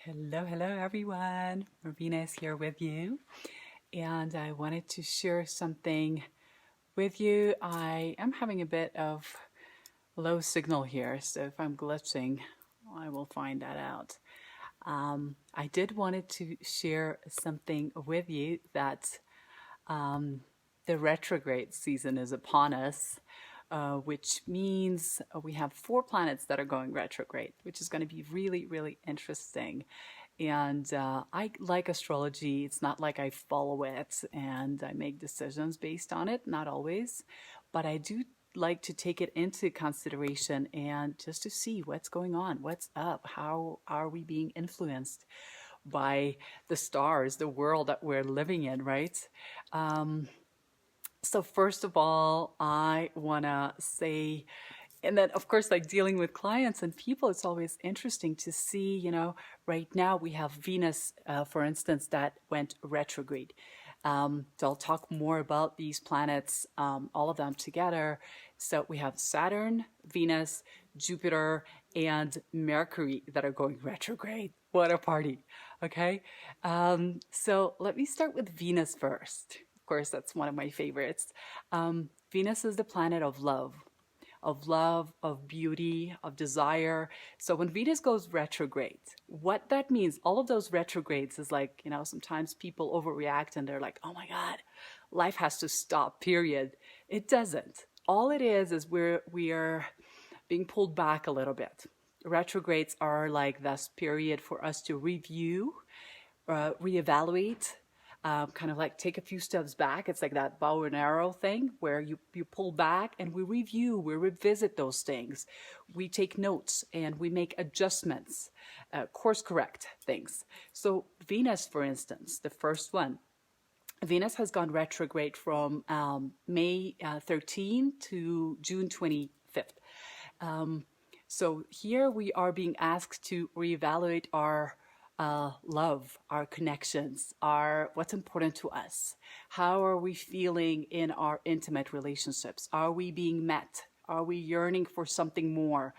Hello everyone. Marina is here with you, and I wanted to share something with you. I am having a bit of low signal here, so if I'm glitching, I will find that out. I did wanted to share something with you that the retrograde season is upon us, which means we have 4 planets that are going retrograde, which is going to be really, really interesting. And I like astrology. It's not like I follow it and I make decisions based on it, not always, but I do like to take it into consideration and just to see what's going on, what's up, how are we being influenced by the stars, the world that we're living in, right? So first of all, I want to say, and then of course, like dealing with clients and people, it's always interesting to see, right now we have Venus, for instance, that went retrograde. So I'll talk more about these planets, all of them together. So we have Saturn, Venus, Jupiter, and Mercury that are going retrograde. What a party. Okay. So let me start with Venus first. Of course, that's one of my favorites. Venus is the planet of love, of beauty, of desire. So when Venus goes retrograde, what that means, all of those retrogrades is like, sometimes people overreact and they're like, oh my God, life has to stop, period. It doesn't. All it is we are being pulled back a little bit. Retrogrades are like this period for us to review, reevaluate, kind of like take a few steps back. It's like that bow and arrow thing where you pull back and we review, we revisit those things. We take notes and we make adjustments, course correct things. So Venus, for instance, the first one, Venus has gone retrograde from May 13 to June 25th. So here we are being asked to reevaluate our love, our connections, what's important to us. How are we feeling in our intimate relationships? Are we being met? Are we yearning for something more?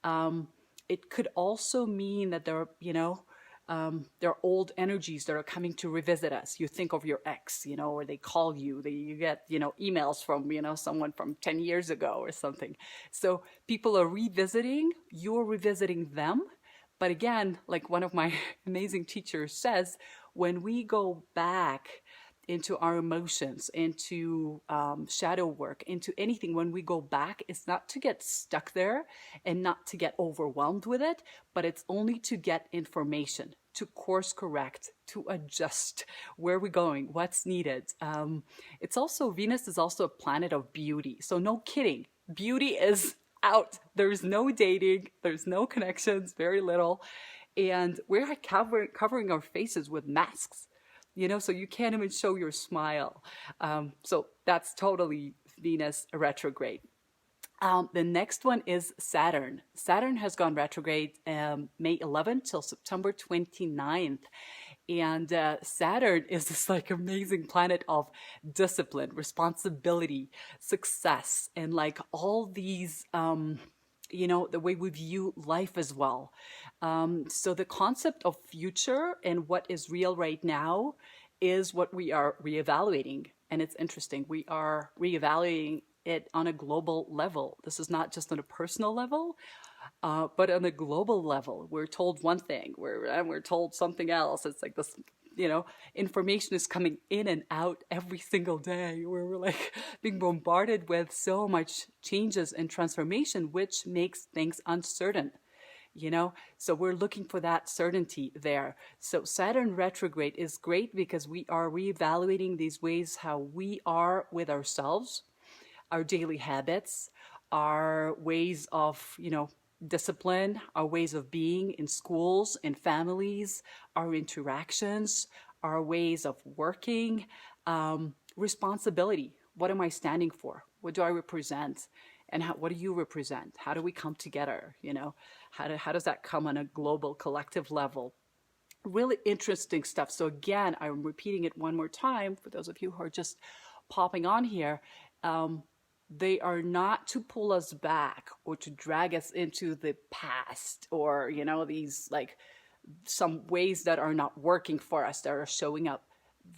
It could also mean that there are old energies that are coming to revisit us. You think of your ex, or they call you, you get, emails from, someone from 10 years ago or something. So people are revisiting, you're revisiting them. But again, like one of my amazing teachers says, when we go back into our emotions, into shadow work, into anything, when we go back, it's not to get stuck there and not to get overwhelmed with it, but it's only to get information, to course correct, to adjust where we're going, what's needed. Venus is also a planet of beauty. So no kidding, beauty is out. There's no dating, there's no connections, very little. And we're covering our faces with masks, so you can't even show your smile. So that's totally Venus retrograde. The next one is Saturn. Saturn has gone retrograde May 11th till September 29th. And Saturn is this like amazing planet of discipline, responsibility, success, and like all these, the way we view life as well. So the concept of future and what is real right now is what we are reevaluating. And it's interesting. We are reevaluating it on a global level. This is not just on a personal level, but on a global level. We're told one thing, we're told something else. It's like this, information is coming in and out every single day, where we're like being bombarded with so much changes and transformation, which makes things uncertain. So we're looking for that certainty there. So Saturn retrograde is great because we are reevaluating these ways how we are with ourselves, our daily habits, our ways of, discipline, our ways of being in schools, in families, our interactions, our ways of working, responsibility. What am I standing for? What do I represent? And what do you represent? How do we come together? How does that come on a global collective level? Really interesting stuff. So again, I'm repeating it one more time for those of you who are just popping on here. They are not to pull us back or to drag us into the past or, these like some ways that are not working for us, that are showing up.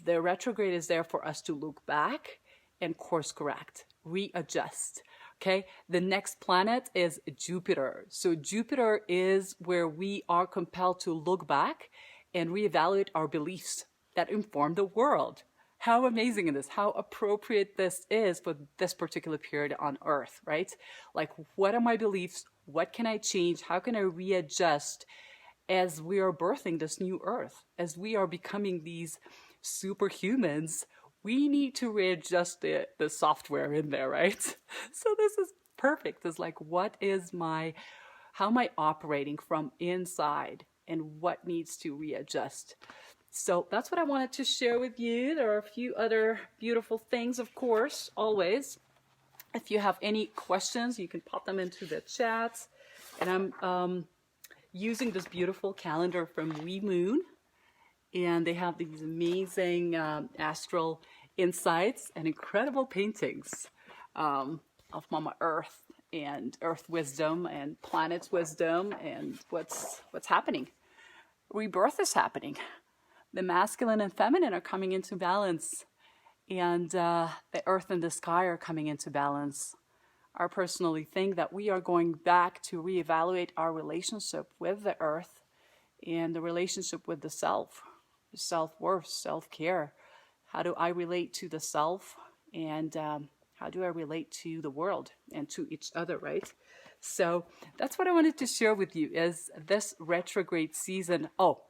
The retrograde is there for us to look back and course correct, readjust. Okay, the next planet is Jupiter. So Jupiter is where we are compelled to look back and reevaluate our beliefs that inform the world. How amazing is this? How appropriate this is for this particular period on Earth, right? Like, what are my beliefs? What can I change? How can I readjust as we are birthing this new Earth? As we are becoming these superhumans, we need to readjust the software in there, right? So this is perfect. It's like, how am I operating from inside and what needs to readjust? So that's what I wanted to share with you. There are a few other beautiful things, of course, always. If you have any questions, you can pop them into the chat. And I'm using this beautiful calendar from We Moon. And they have these amazing astral insights and incredible paintings of Mama Earth and Earth wisdom and planet's wisdom and what's happening. Rebirth is happening. The masculine and feminine are coming into balance, and the earth and the sky are coming into balance. I personally think that we are going back to reevaluate our relationship with the earth and the relationship with the self, self-worth, self-care. How do I relate to the self, and how do I relate to the world and to each other, right? So that's what I wanted to share with you is this retrograde season. Oh,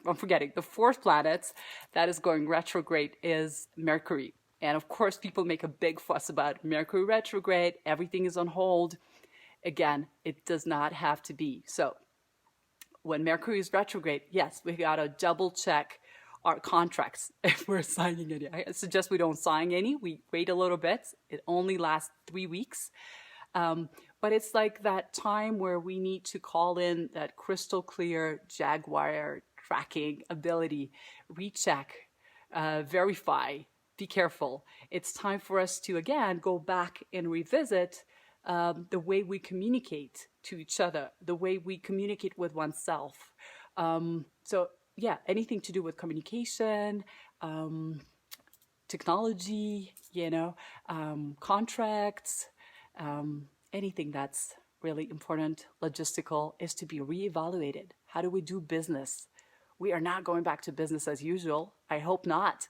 I'm forgetting, the fourth planet that is going retrograde is Mercury. And of course, people make a big fuss about Mercury retrograde. Everything is on hold. Again, it does not have to be. So when Mercury is retrograde, yes, we got to double check our contracts if we're signing any. I suggest we don't sign any. We wait a little bit. It only lasts 3 weeks. But it's like that time where we need to call in that crystal clear jaguar tracking ability, recheck, verify, be careful. It's time for us to, again, go back and revisit the way we communicate to each other, the way we communicate with oneself. So, yeah, anything to do with communication, technology, contracts, anything that's really important, logistical, is to be reevaluated. How do we do business? We are not going back to business as usual. I hope not.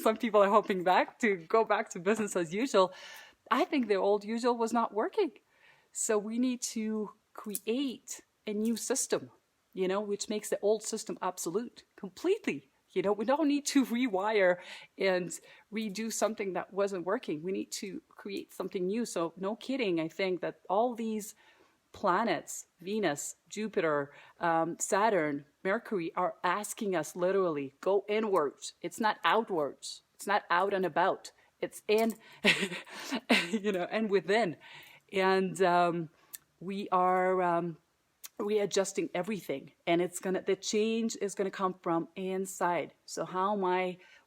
Some people are hoping to go back to business as usual. I think the old usual was not working. So we need to create a new system, which makes the old system obsolete completely. We don't need to rewire and redo something that wasn't working. We need to create something new. So no kidding, I think that all these planets, Venus, Jupiter, Saturn, Mercury, are asking us literally, go inwards. It's not outwards. It's not out and about. It's in, and within. And we are readjusting everything. And the change is gonna come from inside. So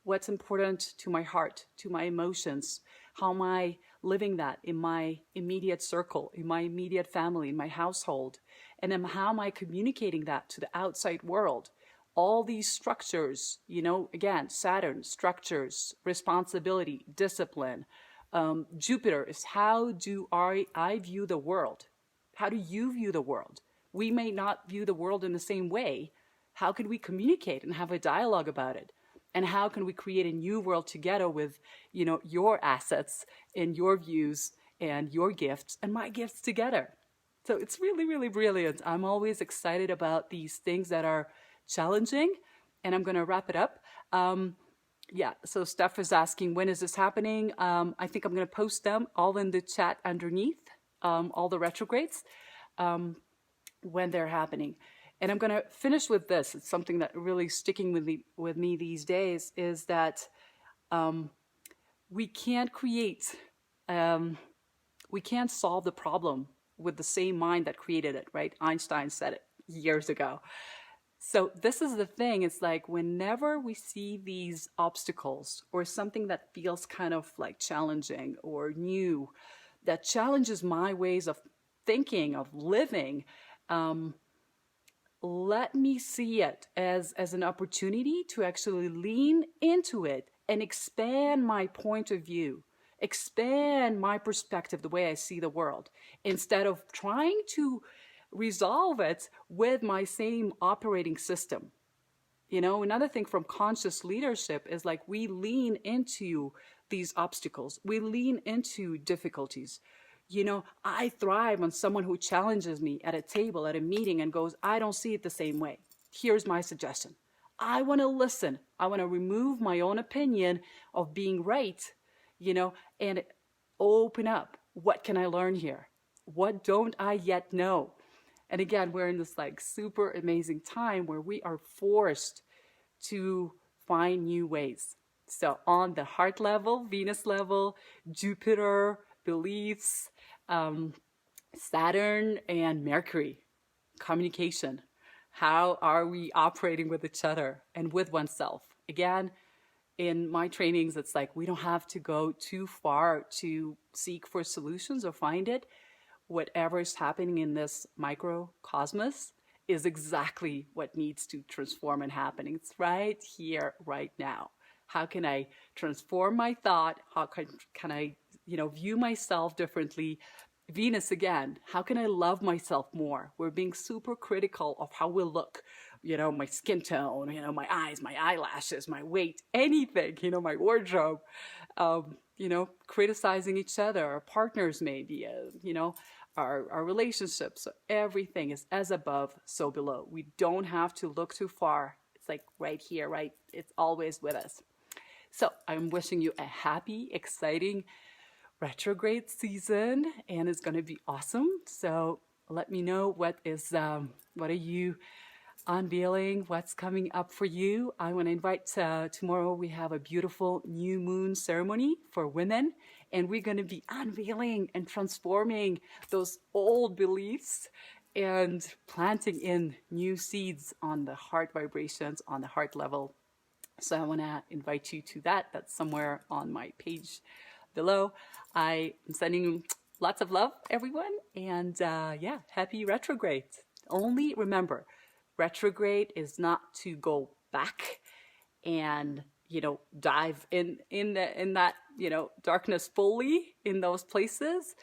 what's important to my heart, to my emotions? How am I living that in my immediate circle, in my immediate family, in my household? And then how am I communicating that to the outside world? All these structures, again, Saturn, structures, responsibility, discipline. Jupiter is how do I view the world? How do you view the world? We may not view the world in the same way. How can we communicate and have a dialogue about it? And how can we create a new world together with, your assets and your views and your gifts and my gifts together? So it's really, really brilliant. I'm always excited about these things that are challenging, and I'm going to wrap it up. So Steph is asking, when is this happening? I think I'm going to post them all in the chat underneath, all the retrogrades, when they're happening. And I'm going to finish with this. It's something that really sticking with me these days is that we can't solve the problem with the same mind that created it, right? Einstein said it years ago. So this is the thing. It's like whenever we see these obstacles or something that feels kind of like challenging or new, that challenges my ways of thinking, of living, let me see it as an opportunity to actually lean into it and expand my point of view, expand my perspective, the way I see the world, instead of trying to resolve it with my same operating system. You know, another thing from conscious leadership is like we lean into these obstacles, we lean into difficulties. You know, I thrive on someone who challenges me at a table, at a meeting, and goes, I don't see it the same way. Here's my suggestion. I want to listen. I want to remove my own opinion of being right, you know, and open up. What can I learn here? What don't I yet know? And again, we're in this like super amazing time where we are forced to find new ways. So on the heart level, Venus level, Jupiter, beliefs, Saturn and Mercury, communication. How are we operating with each other and with oneself? Again, in my trainings, it's like we don't have to go too far to seek for solutions or find it. Whatever is happening in this microcosmos is exactly what needs to transform and happen. It's right here, right now. How can I transform my thought? How can I, view myself differently? Venus again, how can I love myself more? We're being super critical of how we look, my skin tone, my eyes, my eyelashes, my weight, anything, my wardrobe, criticizing each other, our partners maybe, our relationships. So everything is as above, so below. We don't have to look too far. It's like right here, right? It's always with us. So I'm wishing you a happy, exciting retrograde season, and it's going to be awesome. So let me know what are you unveiling, what's coming up for you. I want to invite tomorrow we have a beautiful new moon ceremony for women, and we're going to be unveiling and transforming those old beliefs and planting in new seeds on the heart vibrations, on the heart level. So I want to invite you to that. That's somewhere on my page below. I am sending you lots of love, everyone. And happy retrograde. Only remember, retrograde is not to go back and, dive in that, darkness fully in those places.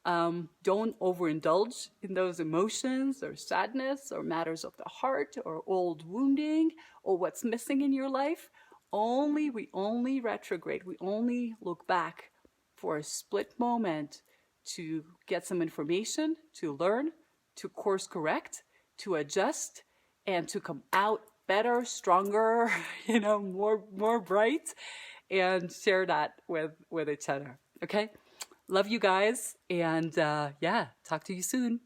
Don't overindulge in those emotions or sadness or matters of the heart or old wounding or what's missing in your life. We only retrograde. We only look back for a split moment to get some information, to learn, to course correct, to adjust, and to come out better, stronger, more bright, and share that with each other. Okay? Love you guys, and talk to you soon.